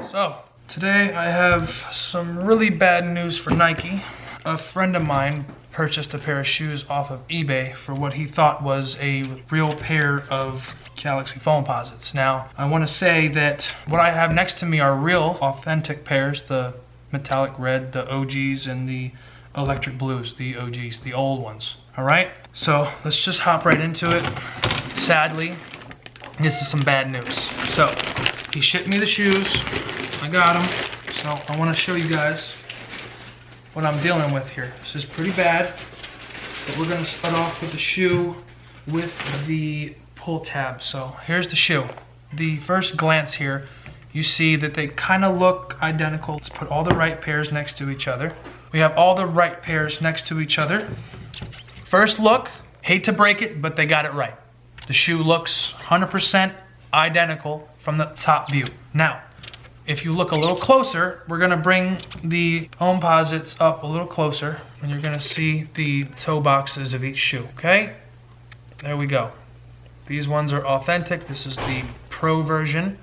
So, today I have some really bad news for Nike. A friend of mine purchased a pair of shoes off of eBay for what he thought was a real pair of Galaxy Foamposites. Now, I want to say that what I have next to me are real, authentic pairs, the metallic red, the OGs, and the electric blues, the OGs, the old ones. All right? So, let's just hop right into it. Sadly, this is some bad news. So, he shipped me the shoes. I got them. So, I want to show you guys what I'm dealing with here. This is pretty bad, but we're going to start off with the shoe with the pull tab. So, here's the shoe. The first glance here, you see that they kind of look identical. Let's put all the right pairs next to each other. We have all the right pairs next to each other. First look, hate to break it, but they got it right. The shoe looks 100% identical from the top view. Now, if you look a little closer, we're gonna bring the Foamposites up a little closer, and you're gonna see the toe boxes of each shoe, okay? There we go. These ones are authentic. This is the Pro version.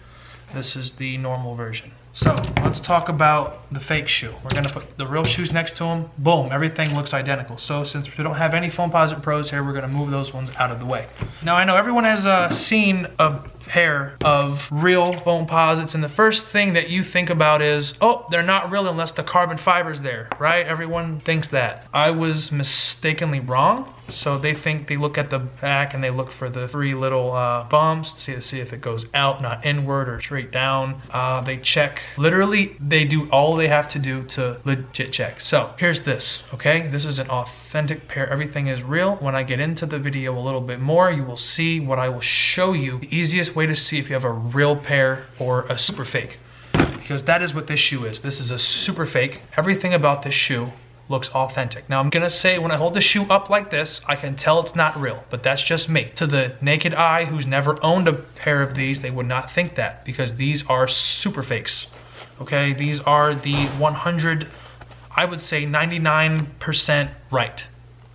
This is the normal version. So, let's talk about the fake shoe. We're gonna put the real shoes next to them. Boom, everything looks identical. So, since we don't have any Foamposite Pros here, we're gonna move those ones out of the way. Now, I know everyone has seen a pair of real Foamposites, and the first thing that you think about is, oh, they're not real unless the carbon fiber's there, right? Everyone thinks that. I was mistakenly wrong. So they think they look at the back and they look for the three little bumps to see if it goes out, not inward or straight down. They check, literally they do all they have to do to legit check. So here's this, okay? This is an authentic pair. Everything is real. When I get into the video a little bit more, you will see what I will show you. The easiest way to see if you have a real pair or a super fake, because that is what this shoe is. This is a super fake. Everything about this shoe looks authentic. Now I'm gonna say when I hold the shoe up like this, I can tell it's not real, but that's just me. To the naked eye who's never owned a pair of these, they would not think that, because these are super fakes, okay? These are the 100, I would say 99% right,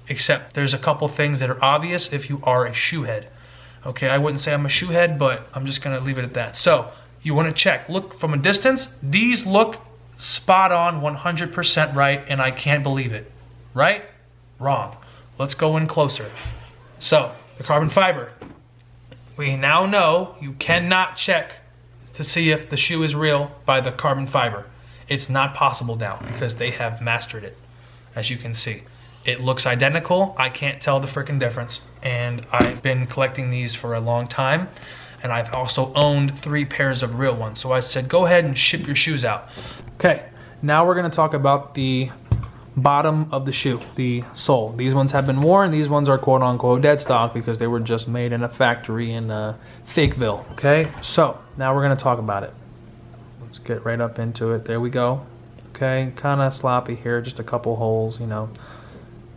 except there's a couple things that are obvious if you are a shoe head. Okay, I wouldn't say I'm a shoe head, but I'm just gonna leave it at that. So, you wanna check, look from a distance, these look spot on, 100% right, and I can't believe it. Right? Wrong. Let's go in closer. So, the carbon fiber. We now know you cannot check to see if the shoe is real by the carbon fiber. It's not possible now because they have mastered it, as you can see. It looks identical. I can't tell the freaking difference, and I've been collecting these for a long time. And I've also owned 3 pairs of real ones. So I said, go ahead and ship your shoes out. Okay, now we're gonna talk about the bottom of the shoe, the sole. These ones have been worn. These ones are quote unquote dead stock because they were just made in a factory in Fakeville, okay? So now we're gonna talk about it. Let's get right up into it. There we go. Okay, kinda sloppy here, just a couple holes, you know.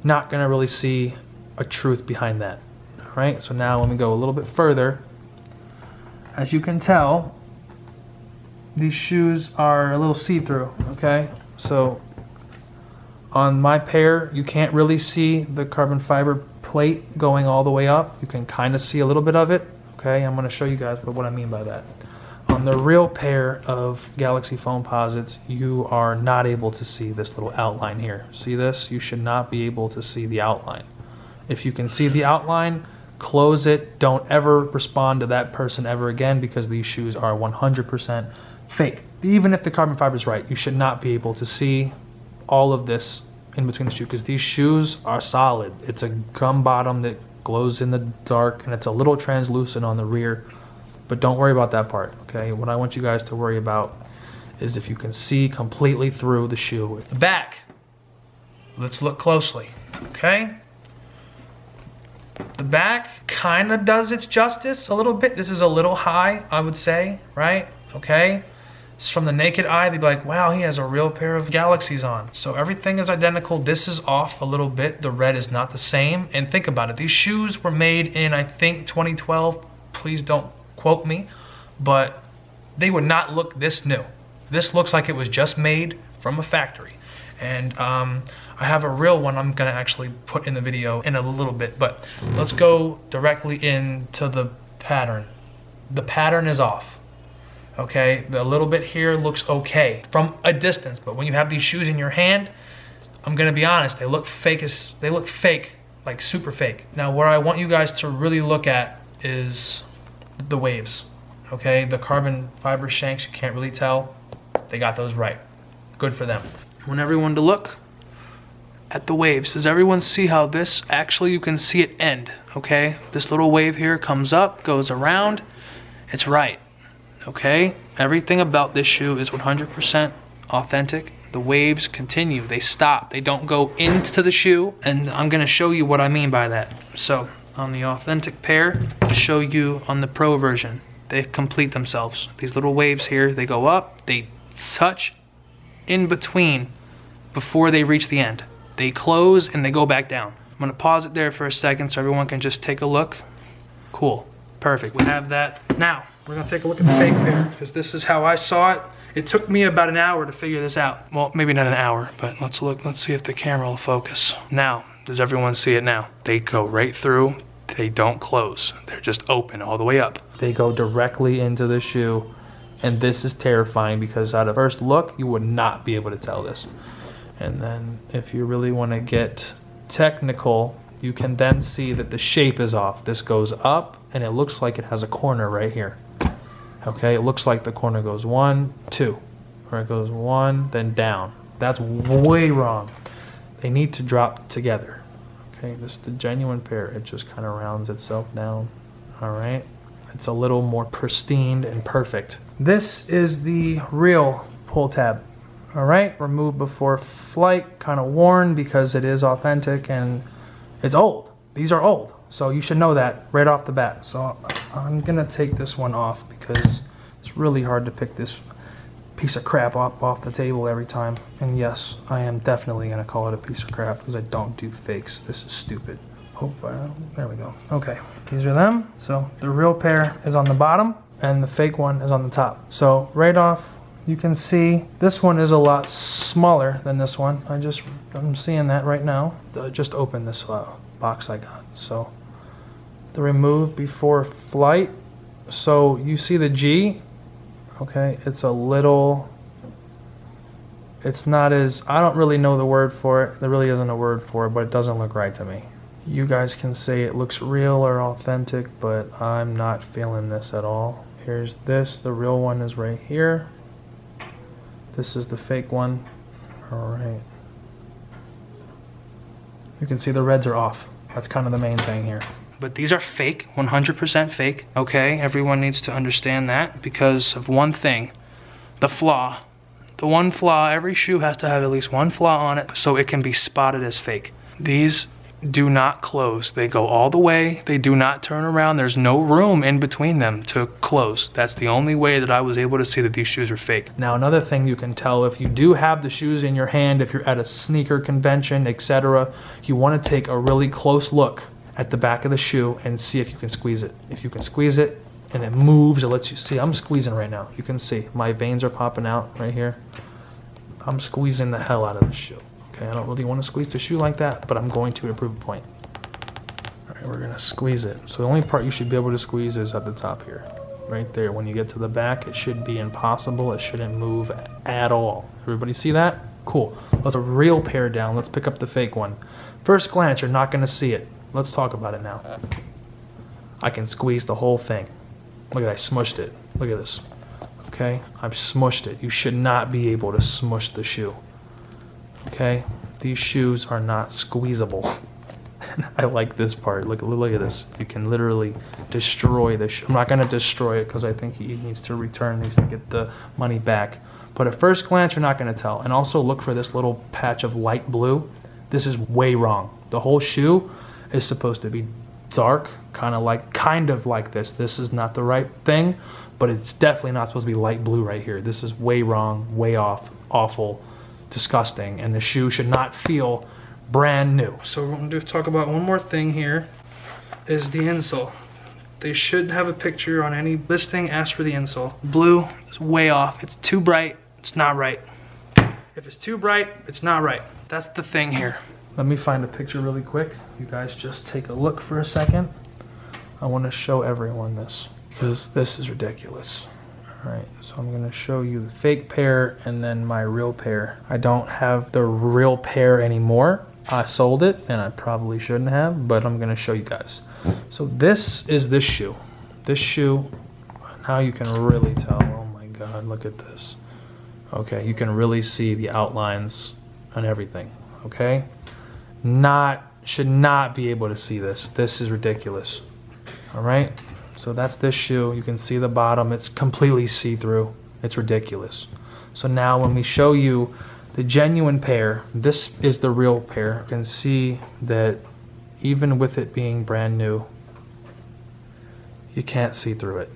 Not gonna really see a truth behind that, all right? So now let me go a little bit further. As you can tell, these shoes are a little see-through, okay? So on my pair, you can't really see the carbon fiber plate going all the way up. You can kind of see a little bit of it, okay? I'm gonna show you guys what I mean by that. On the real pair of Galaxy Foamposites, you are not able to see this little outline here. See this? You should not be able to see the outline. If you can see the outline, close it. Don't ever respond to that person ever again, because these shoes are 100% fake. Even if the carbon fiber is right, you should not be able to see all of this in between the shoe, because these shoes are solid. It's a gum bottom that glows in the dark, and it's a little translucent on the rear, but don't worry about that part, okay? What I want you guys to worry about is if you can see completely through the shoe. The back, let's look closely, okay? The back kind of does its justice a little bit. This is a little high, I would say, right? Okay. So from the naked eye, they'd be like, wow, he has a real pair of Galaxies on. So everything is identical. This is off a little bit. The red is not the same. And think about it. These shoes were made in, I think, 2012. Please don't quote me. But they would not look this new. This looks like it was just made from a factory. And I have a real one I'm gonna actually put in the video in a little bit, but let's go directly into the pattern. The pattern is off. Okay, the little bit here looks okay from a distance, but when you have these shoes in your hand, I'm gonna be honest, they look fake, like super fake. Now, what I want you guys to really look at is the waves. Okay, the carbon fiber shanks, you can't really tell. They got those right. Good for them. I want everyone to look at the waves. Does everyone see how this, actually you can see it end, okay? This little wave here comes up, goes around, it's right, okay? Everything about this shoe is 100% authentic. The waves continue, they stop, they don't go into the shoe, and I'm gonna show you what I mean by that. So, on the authentic pair, I'll show you on the pro version. They complete themselves. These little waves here, they go up, they touch in between before they reach the end. They close and they go back down. I'm gonna pause it there for a second so everyone can just take a look. Cool, perfect, we have that. Now, we're gonna take a look at the fake pair, because this is how I saw it. It took me about an hour to figure this out. Well, maybe not an hour, but let's see if the camera will focus. Now, does everyone see it now? They go right through, they don't close. They're just open all the way up. They go directly into the shoe, and this is terrifying because at a first look, you would not be able to tell this. And then if you really want to get technical, you can then see that the shape is off. This goes up, and it looks like it has a corner right here. Okay, it looks like the corner goes 1, 2, or it goes 1, then down. That's way wrong. They need to drop together. Okay, this is the genuine pair. It just kind of rounds itself down. All right, it's a little more pristine and perfect. This is the real pull tab. All right, removed before flight, kind of worn because it is authentic and it's old. These are old, so you should know that right off the bat. So I'm gonna take this one off because it's really hard to pick this piece of crap off the table every time. And yes, I am definitely gonna call it a piece of crap because I don't do fakes. This is stupid. There we go. Okay, these are them. So the real pair is on the bottom and the fake one is on the top. So right off, you can see this one is a lot smaller than this one. I'm seeing that right now. Just open this box I got. So the remove before flight. So you see the G, okay, it's a little, it's not as, I don't really know the word for it. There really isn't a word for it, but it doesn't look right to me. You guys can say it looks real or authentic, but I'm not feeling this at all. Here's this, the real one is right here. This is the fake one. All right. You can see the reds are off. That's kind of the main thing here. But these are fake, 100% fake. Okay, everyone needs to understand that because of one thing, the flaw. The one flaw, every shoe has to have at least one flaw on it so it can be spotted as fake. These do not close. They go all the way. They do not turn around. There's no room in between them to close. That's the only way that I was able to see that these shoes are fake. Now, another thing you can tell if you do have the shoes in your hand, if you're at a sneaker convention, etc., you want to take a really close look at the back of the shoe and see if you can squeeze it. If you can squeeze it and it moves, it lets you see. I'm squeezing right now. You can see my veins are popping out right here. I'm squeezing the hell out of the shoe. Okay, I don't really want to squeeze the shoe like that, but I'm going to prove a point. All right, we're gonna squeeze it. So the only part you should be able to squeeze is at the top here. Right there, when you get to the back, it should be impossible. It shouldn't move at all. Everybody see that? Cool. Let's a real pair down. Let's pick up the fake one. First glance, you're not gonna see it. Let's talk about it now. I can squeeze the whole thing. Look at that, I smushed it. Look at this. Okay, I've smushed it. You should not be able to smush the shoe. Okay, these shoes are not squeezable. I like this part. Look at this. You can literally destroy the shoe. I'm not gonna destroy it because I think he needs to return these to get the money back. But at first glance, you're not gonna tell. And also look for this little patch of light blue. This is way wrong. The whole shoe is supposed to be dark, kind of like this. This is not the right thing, but it's definitely not supposed to be light blue right here. This is way wrong, way off, awful, disgusting, and the shoe should not feel brand new. So we're going to talk about one more thing here, is the insole. They should have a picture on any listing. Ask for the insole. Blue is way off. It's too bright. It's not right. If it's too bright, it's not right. That's the thing here. Let me find a picture really quick. You guys just take a look for a second. I want to show everyone this because this is ridiculous. Alright, so I'm going to show you the fake pair and then my real pair. I don't have the real pair anymore. I sold it, and I probably shouldn't have, but I'm going to show you guys. So this is this shoe. This shoe, now you can really tell. Oh my god, look at this. Okay, you can really see the outlines and everything. Okay? Should not be able to see this. This is ridiculous. Alright? So that's this shoe. You can see the bottom. It's completely see-through. It's ridiculous. So now when we show you the genuine pair, this is the real pair. You can see that even with it being brand new, you can't see through it.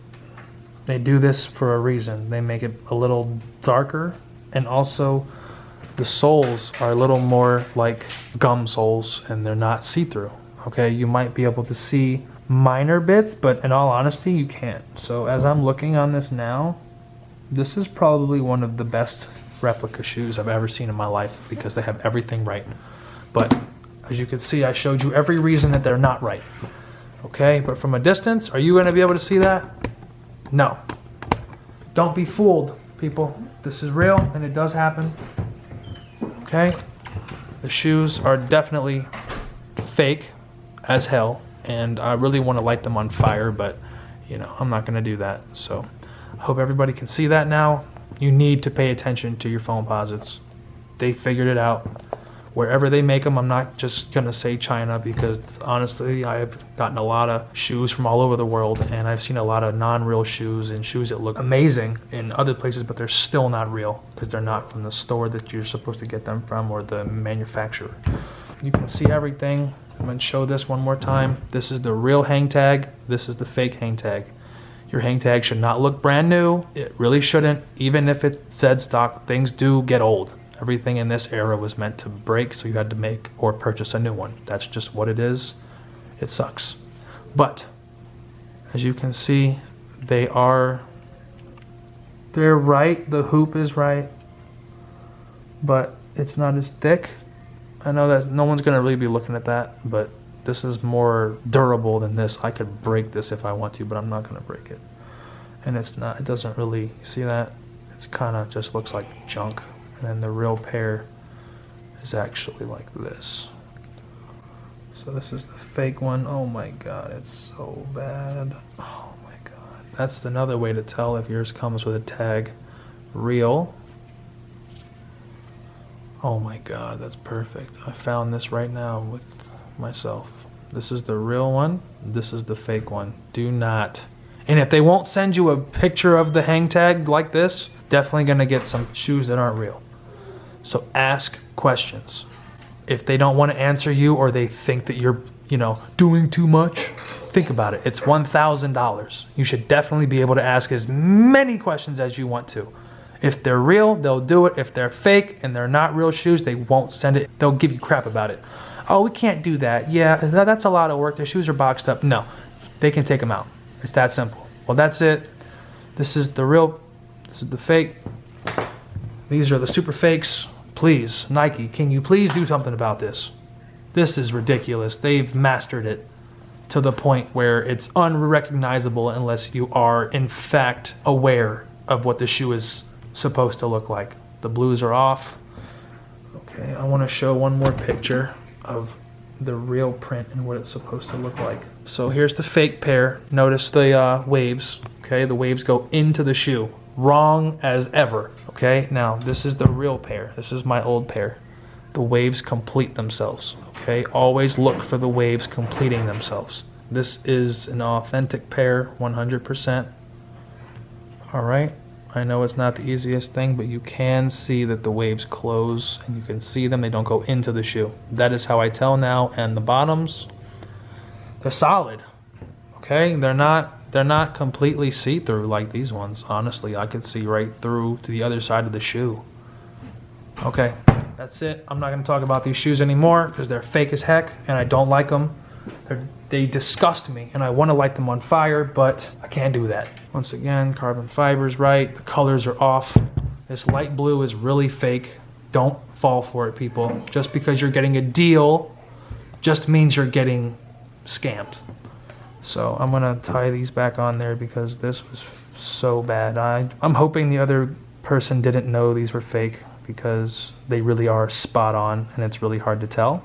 They do this for a reason. They make it a little darker, and also the soles are a little more like gum soles, and they're not see-through. Okay, you might be able to see minor bits, but in all honesty, you can't. So as I'm looking on this now, this is probably one of the best replica shoes I've ever seen in my life because they have everything right. But as you can see, I showed you every reason that they're not right. Okay, but from a distance, are you going to be able to see that? No. Don't be fooled, people. This is real, and it does happen. Okay? The shoes are definitely fake as hell, and I really want to light them on fire, but, you know, I'm not going to do that. So I hope everybody can see that now. You need to pay attention to your Foamposites. They figured it out. Wherever they make them, I'm not just going to say China, because honestly, I've gotten a lot of shoes from all over the world, and I've seen a lot of non-real shoes and shoes that look amazing in other places, but they're still not real because they're not from the store that you're supposed to get them from or the manufacturer. You can see everything. I'm going to show this one more time. This is the real hang tag. This is the fake hang tag. Your hang tag should not look brand new. It really shouldn't. Even if it said stock, things do get old. Everything in this era was meant to break, so you had to make or purchase a new one. That's just what it is. It sucks. But as you can see, they're right. The hoop is right, but it's not as thick. I know that no one's gonna really be looking at that, but this is more durable than this. I could break this if I want to, but I'm not gonna break it. And it's not, it doesn't really, see that? It's kinda just looks like junk. And then the real pair is actually like this. So this is the fake one. Oh my god, it's so bad. Oh my god. That's another way to tell if yours comes with a tag. Real. Oh my god, that's perfect. I found this right now with myself. This is the real one. This is the fake one. Do not. And if they won't send you a picture of the hang tag like this, definitely gonna get some shoes that aren't real. So ask questions. If they don't want to answer you, or they think that you're, you know, doing too much, think about it. It's $1,000. You should definitely be able to ask as many questions as you want to. If they're real, they'll do it. If they're fake and they're not real shoes, they won't send it. They'll give you crap about it. Oh, we can't do that. Yeah, that's a lot of work. Their shoes are boxed up. No, they can take them out. It's that simple. Well, that's it. This is the real, this is the fake. These are the super fakes. Please, Nike, can you please do something about this? This is ridiculous. They've mastered it to the point where it's unrecognizable unless you are, in fact, aware of what the shoe is supposed to look like. The blues are off. Okay, I want to show one more picture of the real print and what it's supposed to look like. So here's the fake pair. Notice the waves. Okay, the waves go into the shoe. Wrong as ever. Okay, now this is the real pair. This is my old pair. The waves complete themselves. Okay, always look for the waves completing themselves. This is an authentic pair, 100%. All right, I know it's not the easiest thing, but you can see that the waves close, and you can see them. They don't go into the shoe. That is how I tell now. And the bottoms, they're solid. Okay, they're not completely see-through like these ones. Honestly, I could see right through to the other side of the shoe. Okay, that's it. I'm not going to talk about these shoes anymore because they're fake as heck and I don't like them. They disgust me and I want to light them on fire, but I can't do that. Once again, carbon fiber's right. The colors are off. This light blue is really fake. Don't fall for it, people. Just because you're getting a deal just means you're getting scammed. So I'm gonna tie these back on there because this was So bad. I'm hoping the other person didn't know these were fake, because they really are spot on and it's really hard to tell.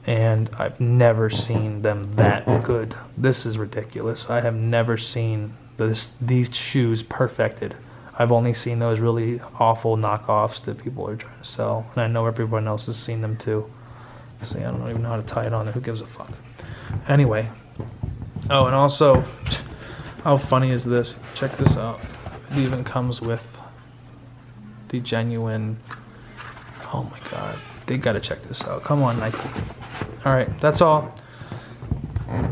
And I've never seen them that good. This is ridiculous. I have never seen these shoes perfected. I've only seen those really awful knockoffs that people are trying to sell, and I know everyone else has seen them too. See, I don't even know how to tie it on there. Who gives a fuck? Anyway. Oh, and also, how funny is this? Check this out. It even comes with the genuine... Oh my god. They gotta check this out. Come on, Nike. Alright, that's all.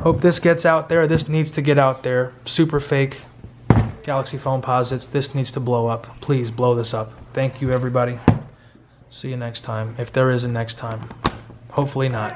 Hope this gets out there. This needs to get out there. Super fake Galaxy Foamposites. This needs to blow up. Please blow this up. Thank you, everybody. See you next time. If there is a next time. Hopefully not.